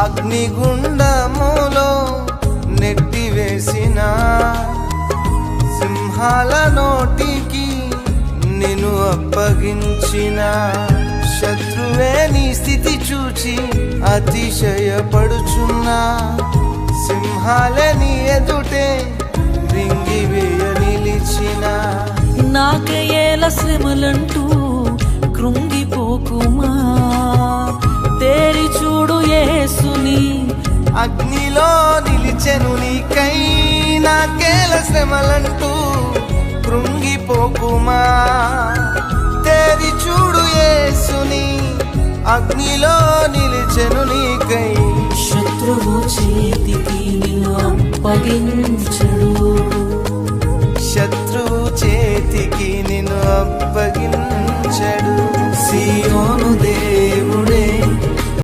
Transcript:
అగ్నిగుండములో నెట్టివేసిన సింహాల నోటికి నిన్ను అప్పగించిన శత్రువే నీ స్థితి చూచి అతిశయపడుచున్నా సింహాలే నీ ఎదుటే రింగివేయ నిలిచిన నాకేల శ్రమలంటూ కృంగిపోకుమా తేరి చూడు యేసుని అగ్నిలో నిలిచెను నీకై నాకేల శ్రమలంటూ కృంగిపోకుమా తేరి చూడు యేసుని అగ్నిలో నిలిచెను నీకై శత్రువు చేతికి నిన్ను అప్పగించడు శత్రువు చేతికి నిన్ను అప్పగించడు సియోను